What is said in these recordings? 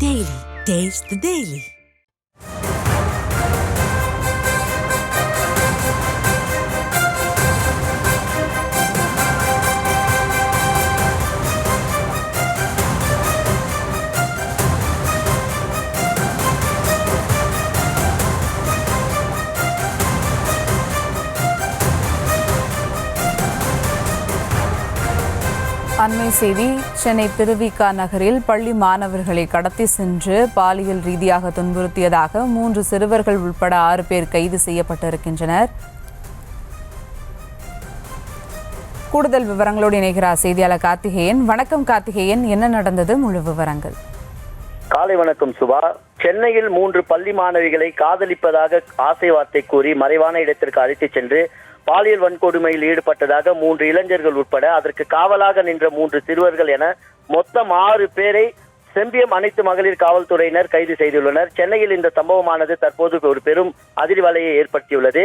Daily. Taste the Daily. அண்மை செய்தி. சென்னை திருவிக நகரில் பள்ளி மாணவர்களை கடத்தி சென்று பாலியல் ரீதியாக துன்புறுத்தியதாக 3 சிறுவர்கள் உட்பட 6 பேர் கைது செய்யப்பட்டிருக்கின்றனர். கூடுதல் விவரங்களோடு இணைகிறார் செய்தியாளர் கார்த்திகேயன். வணக்கம் கார்த்திகேயன், என்ன நடந்தது, முழு விவரங்கள்? காலை வணக்கம் சுபா. சென்னையில் 3 பள்ளி மாணவிகளை காதலிப்பதாக ஆசை வார்த்தை கூறி மறைவான இடத்திற்கு அழைத்துச் சென்று பாலியல் வன்கொடுமையில் ஈடுபட்டதாக 3 இளைஞர்கள் உட்பட அதற்கு காவலாக நின்ற 3 சிறுவர்கள் என மொத்தம் 6 பேரை செம்பியம் அனைத்து மகளிர் காவல்துறையினர் கைது செய்துள்ளனர். சென்னையில் இந்த சம்பவமானது தற்போது ஒரு பெரும் அதிர்வலையை ஏற்படுத்தியுள்ளது.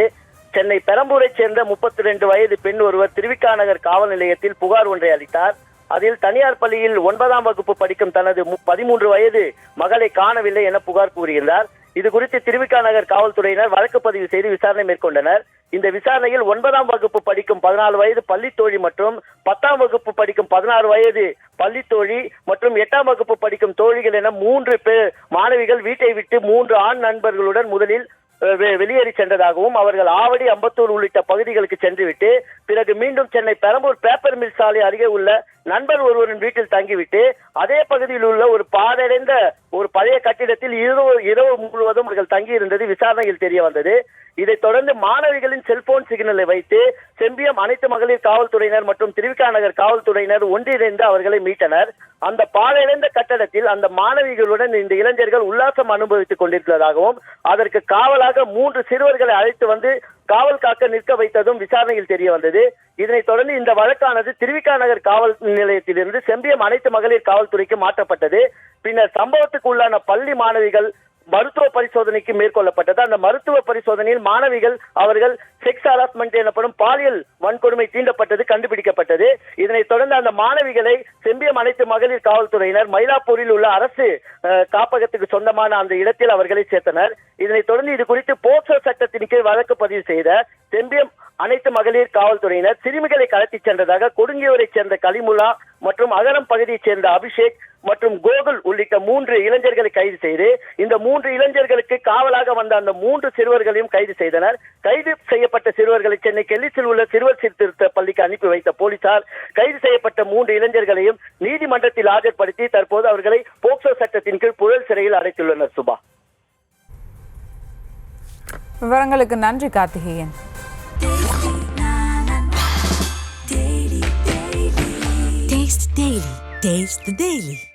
சென்னை பெரம்பூரைச் சேர்ந்த 32 வயது பெண் ஒருவர் திருவிக நகர் காவல் நிலையத்தில் புகார் ஒன்றை அளித்தார். அதில் தனியார் பள்ளியில் 9ஆம் வகுப்பு படிக்கும் தனது 13 வயது மகளை காணவில்லை என புகார் கூறியிருந்தார். இது குறித்து திருவிக நகர் காவல்துறையினர் வழக்கு பதிவு செய்து விசாரணை மேற்கொண்டனர். இந்த விசாரணையில் 9ஆம் வகுப்பு படிக்கும் 14 வயது பள்ளித்தோழி மற்றும் 10ஆம் வகுப்பு படிக்கும் 16 வயது பள்ளித்தோழி மற்றும் 8ஆம் வகுப்பு படிக்கும் தோழிகள் என 3 மாணவிகள் வீட்டை விட்டு 3 ஆண் நண்பர்களுடன் முதலில் வெளியேறி சென்றதாகவும் அவர்கள் ஆவடி, அம்பத்தூர் உள்ளிட்ட பகுதிகளுக்கு சென்றுவிட்டு பிறகு மீண்டும் சென்னை பெரம்பூர் பேப்பர் மில் சாலை அருகே உள்ள நண்பர் ஒருவரின் வீட்டில் தங்கிவிட்டு அதே பகுதியில் உள்ள ஒரு பாழடைந்த ஒரு பழைய கட்டிடத்தில் இரவு முழுவதும் அவர்கள் தங்கியிருந்தது விசாரணையில் தெரிய வந்தது. இதைத் தொடர்ந்து மாணவிகளின் செல்போன் சிக்னலை வைத்து செம்பியம் அனைத்து மகளிர் காவல்துறையினர் மற்றும் திருவிக நகர் காவல்துறையினர் ஒன்றிணைந்து அவர்களை மீட்டனர். அந்த பாழடைந்த கட்டடத்தில் அந்த மாணவிகளுடன் இந்த இளைஞர்கள் உல்லாசம் அனுபவித்துக் கொண்டிருந்ததாகவும் அதற்கு காவலாக 3 சிறுவர்களை அழைத்து வந்து காவல் காக்க நிற்க வைத்ததும் விசாரணையில் தெரிய வந்தது. இதனைத் தொடர்ந்து இந்த வழக்கானது திருவிக நகர் காவல் நிலையத்திலிருந்து செம்பியம் அனைத்து மகளிர் காவல்துறைக்கு மாற்றப்பட்டது. பின்னர் சம்பவத்துக்கு உள்ளான பள்ளி மாணவிகள் மருத்துவ பரிசோதனைக்கு மேற்கொள்ளப்பட்டது. அந்த மருத்துவ பரிசோதனையில் மாணவிகள் அவர்கள் செக்ஸ் ஹராஸ்மெண்ட் எனப்படும் பாலியல் வன்கொடுமை தீண்டப்பட்டது கண்டுபிடிக்கப்பட்டது. இதனைத் தொடர்ந்து அந்த மாணவிகளை செம்பியம் அனைத்து மகளிர் காவல்துறையினர் மயிலாப்பூரில் உள்ள அரசு காப்பகத்துக்கு சொந்தமான அந்த இடத்தில் அவர்களை சேர்த்தனர். இதனைத் தொடர்ந்து இது குறித்து போக்சோ சட்டத்தின் கீழ் வழக்கு பதிவு செய்த செம்பியம் அனைத்து மகளிர் காவல்துறையினர் சிறுமிகளை கடத்தி சென்றதாக கொடுங்கியூரைச் சேர்ந்த கலிமுல்லா மற்றும் அகரம் பகுதியைச் சேர்ந்த அபிஷேக் மற்றும் கோகுல் உள்ளிட்ட 3 இளைஞர்களை கைது செய்து இந்த 3 இளைஞர்களுக்கு காவலாக வந்த அந்த 3 சிறுவர்களையும் கைது செய்தனர். கைது செய்யப்பட்ட சிறுவர்களை சென்னை கெல்லிஸில் உள்ள சிறுவர் சீர்திருத்த பள்ளிக்கு அனுப்பி வைத்த போலீசார் கைது செய்யப்பட்ட 3 இளைஞர்களையும் நீதிமன்றத்தில் ஆஜர்படுத்தி தற்போது அவர்களை போக்சோ சட்டத்தின் கீழ் புழல் சிறையில் அடைத்துள்ளனர். சுபா, விவரங்களுக்கு நன்றி கார்த்திகேயன். Taste the Daily.